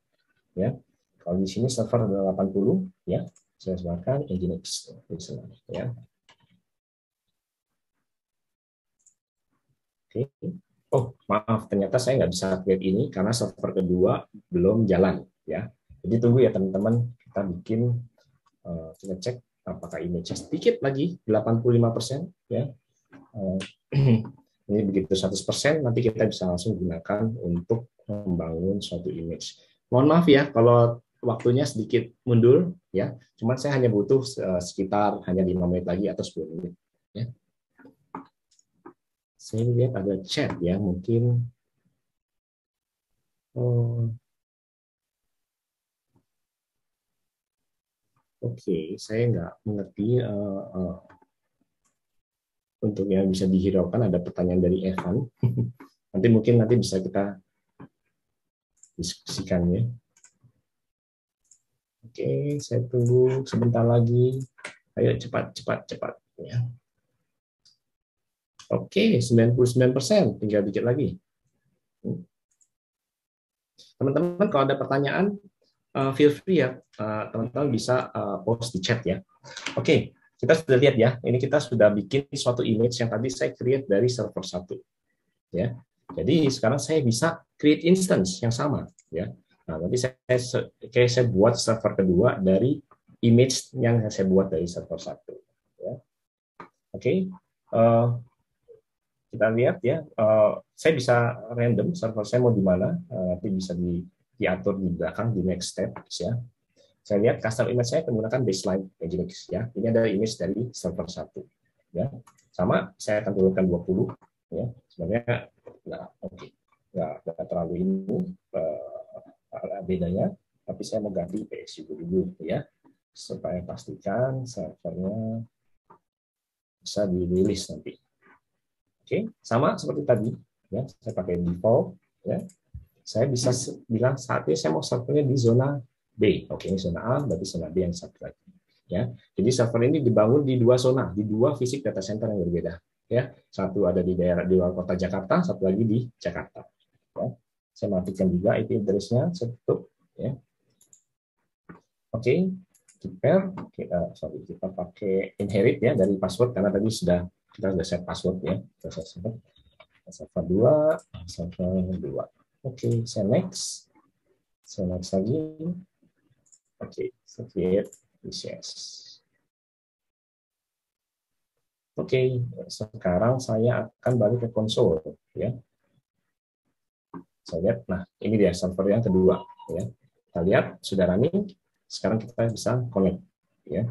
Ya. Kalau di sini server 80 ya, saya sebarkan Nginx listener ya. Oke. Oh, maaf, ternyata saya nggak bisa create ini karena server kedua belum jalan ya. Jadi tunggu ya teman-teman, kita bikin kita cek apakah image sedikit lagi 85% ya. Ini begitu 100% nanti kita bisa langsung gunakan untuk membangun suatu image. Mohon maaf ya kalau waktunya sedikit mundur ya. Cuman saya hanya butuh sekitar hanya 5 menit lagi atau 10 menit ya. Saya lihat ada chat ya, mungkin Oke, saya nggak mengerti untuk yang bisa dihiraukan ada pertanyaan dari Evan. nanti bisa kita diskusikannya. Oke, saya tunggu sebentar lagi. Ayo cepat. Ya. Oke, 99%, tinggal dikit lagi. Teman-teman, kalau ada pertanyaan, feel free ya, teman-teman bisa post di chat ya. Oke, kita sudah lihat ya, ini kita sudah bikin suatu image yang tadi saya create dari server 1. Ya. Jadi sekarang saya bisa create instance yang sama ya. Nah, nanti saya buat server kedua dari image yang saya buat dari server 1 ya. Oke. Kita lihat ya, saya bisa random server saya mau di mana, nanti bisa diatur di belakang di next step ya. Saya lihat custom image saya menggunakan baseline Nginx ya. Ini adalah image dari server 1 ya. Sama saya akan turunkan 20 ya. Sebenarnya nggak terlalu ini bedanya, tapi saya mau ganti PSU dulu ya supaya pastikan servernya bisa dirilis nanti. Oke, sama seperti tadi ya, saya pakai default ya. Saya bisa bilang saat ini saya mau servernya di zona B. Oke, ini zona A, berarti zona B yang satu lagi. Ya, jadi server ini dibangun di dua zona, di dua fisik data center yang berbeda. Ya, satu ada di daerah di luar kota Jakarta, satu lagi di Jakarta. Ya. Saya matikan juga IP address-nya, saya tutup. Ya. Oke, kita pakai inherit ya dari password karena tadi kita sudah set password ya. Server 2. Oke, saya next lagi. Oke, create yes. Oke, sekarang saya akan balik ke konsol ya. Saya lihat, nah ini dia server yang kedua ya. Kita lihat sudah running. Sekarang kita bisa connect ya.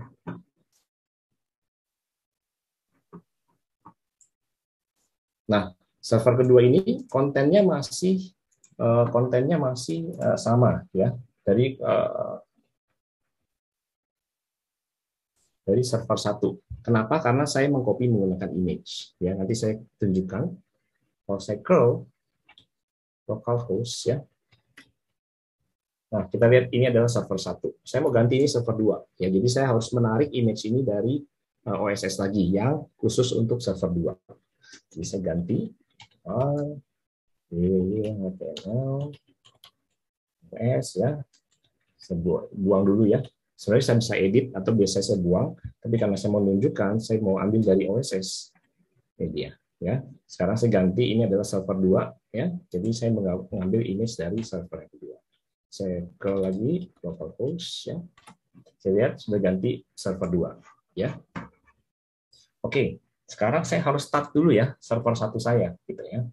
Nah, server kedua ini kontennya masih sama ya dari server 1. Kenapa? Karena saya mengcopy menggunakan image ya. Nanti saya tunjukkan. Kalau saya curl localhost ya. Nah, kita lihat ini adalah server 1. Saya mau ganti ini server 2 ya. Jadi saya harus menarik image ini dari OSS lagi yang khusus untuk server 2. Jadi saya ganti OS ya. Saya buang dulu ya. Sebenarnya saya bisa edit atau biasanya saya buang, tapi karena saya mau menunjukkan, saya mau ambil dari OSS media ya. Sekarang saya ganti ini adalah server 2 ya. Jadi saya mengambil image dari server yang kedua. Saya ke lagi localhost ya. Saya lihat sudah ganti server 2 ya. Oke, sekarang saya harus start dulu ya server 1 saya gitu ya.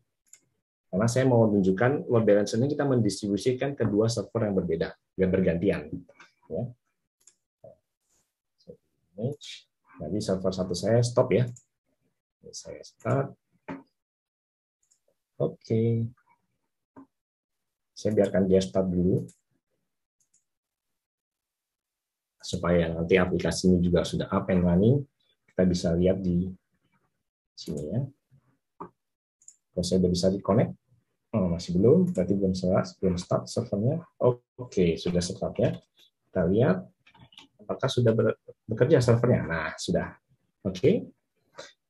Karena saya mau menunjukkan load balancer ini kita mendistribusikan kedua server yang berbeda, yang bergantian ya. Jadi server 1 saya stop ya. Saya start. Oke. Saya biarkan dia start dulu. Supaya nanti aplikasinya juga sudah up and running. Kita bisa lihat di sini ya. Kalau saya sudah bisa di-connect. Oh, masih belum, berarti belum start servernya. Oke, sudah start ya. Kita lihat apakah sudah bekerja servernya. Nah, sudah. Oke.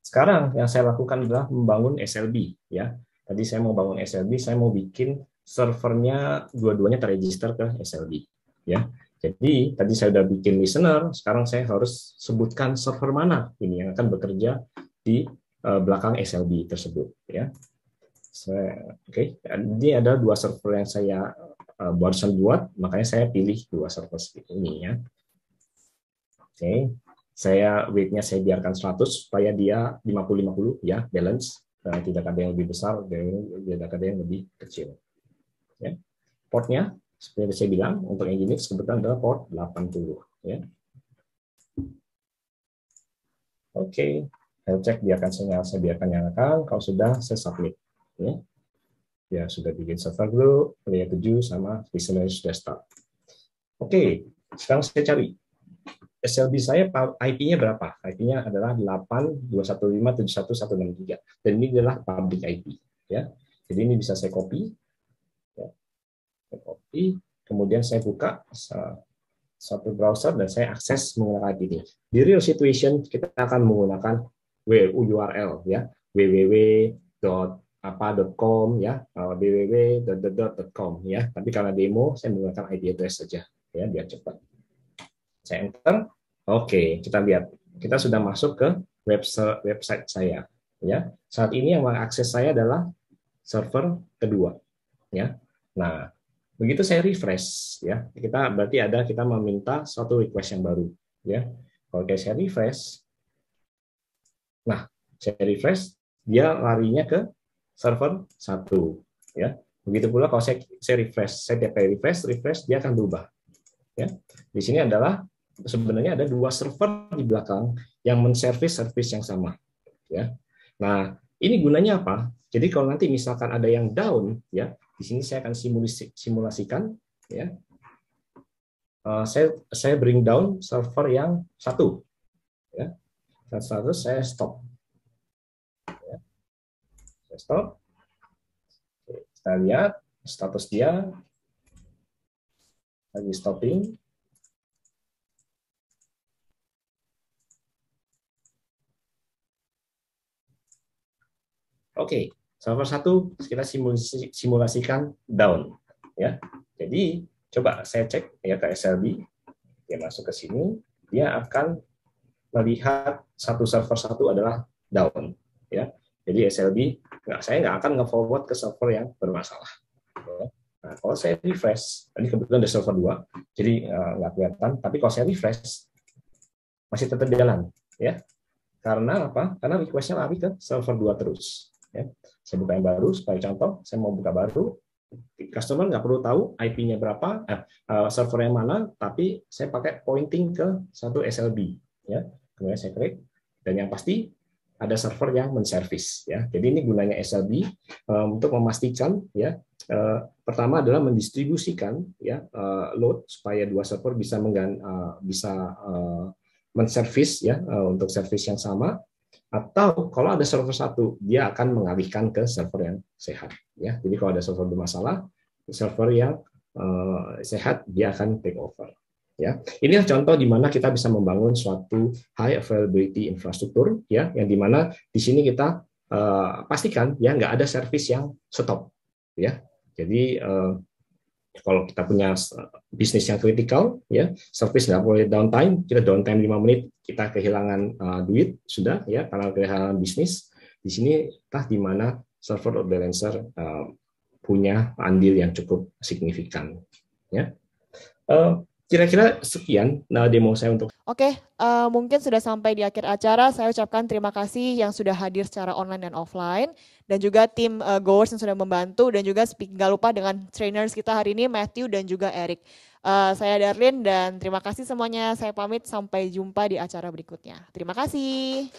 Sekarang yang saya lakukan adalah membangun SLB ya. Tadi saya mau bangun SLB, saya mau bikin servernya dua-duanya terregister ke SLB ya. Jadi tadi saya sudah bikin listener, sekarang saya harus sebutkan server mana ini yang akan bekerja di belakang SLB tersebut ya. Oke, ini ada dua server yang saya barusan buat, makanya saya pilih dua server seperti ini ya. Oke, saya weight-nya saya biarkan 100 supaya dia 50-50 ya, balance. Tidak ada yang lebih besar, tidak ada yang lebih kecil. Ya. Portnya, seperti saya bilang, untuk yang Unix kebetulan adalah port 80. Ya. Oke, health check biarkan saya biarkan nyalakan. Kalau sudah, saya submit. Ya. Ya, sudah bikin server dulu, layer 7 sama listener sudah start. Oke, sekarang saya cari. SLB saya IP-nya berapa? IP-nya adalah 8.215.71.163 dan ini adalah public IP ya. Jadi ini bisa saya copy ya. Saya copy, kemudian saya buka satu browser dan saya akses menggunakan IP ini. Di real situation kita akan menggunakan URL ya, www.apa.com ya, www.com ya. Tapi karena demo saya menggunakan IP address saja ya biar cepat. Saya enter. Oke, kita lihat. Kita sudah masuk ke website saya. Ya, saat ini yang mengakses saya adalah server kedua. Ya, nah begitu saya refresh, ya kita meminta suatu request yang baru. Ya, kalau saya refresh, nah saya refresh, dia larinya ke server 1. Ya, begitu pula kalau saya refresh, saya tiap kali refresh dia akan berubah. Ya, di sini adalah sebenarnya ada dua server di belakang yang menservis service yang sama. Ya. Nah, ini gunanya apa? Jadi kalau nanti misalkan ada yang down, ya, di sini saya akan simulasikan, ya. Saya bring down server yang 1, ya. Dan saya stop. Ya. Saya stop. Kita lihat status dia lagi stopping. Oke, server 1 kita simulasikan down ya. Jadi coba saya cek ya ke SLB. Dia masuk ke sini, dia akan melihat satu server 1 adalah down ya. Jadi SLB saya nggak akan nge-forward ke server yang bermasalah. Ya. Nah, kalau saya refresh, tadi kebetulan ada server 2, jadi nggak kelihatan, tapi kalau saya refresh masih tetap jalan ya. Karena apa? Karena request-nya lari ke server 2 terus. Ya. Saya buka yang baru, sebagai contoh, saya mau buka baru, customer nggak perlu tahu IP-nya berapa, server yang mana, tapi saya pakai pointing ke satu SLB. Ya. Kemudian saya klik, dan yang pasti ada server yang menservis. Ya. Jadi ini gunanya SLB untuk memastikan, ya, pertama adalah mendistribusikan ya load supaya dua server bisa menservis ya untuk servis yang sama. Atau kalau ada server 1, dia akan mengalihkan ke server yang sehat. Ya, jadi kalau ada server bermasalah, server yang sehat dia akan take over. Ya, inilah contoh di mana kita bisa membangun suatu high availability infrastruktur, ya, yang di mana di sini kita pastikan ya nggak ada service yang stop. Ya, jadi kalau kita punya bisnis yang kritikal, ya, service nggak boleh downtime, kita downtime 5 menit, kita kehilangan duit, sudah, ya, karena kehilangan bisnis. Di sini di mana server load balancer punya andil yang cukup signifikan. Ya. Kira-kira sekian demo saya untuk. Oke, mungkin sudah sampai di akhir acara. Saya ucapkan terima kasih yang sudah hadir secara online dan offline. Dan juga tim Goers yang sudah membantu. Dan juga nggak lupa dengan trainers kita hari ini, Matthew dan juga Eric. Saya Darlene dan terima kasih semuanya. Saya pamit, sampai jumpa di acara berikutnya. Terima kasih.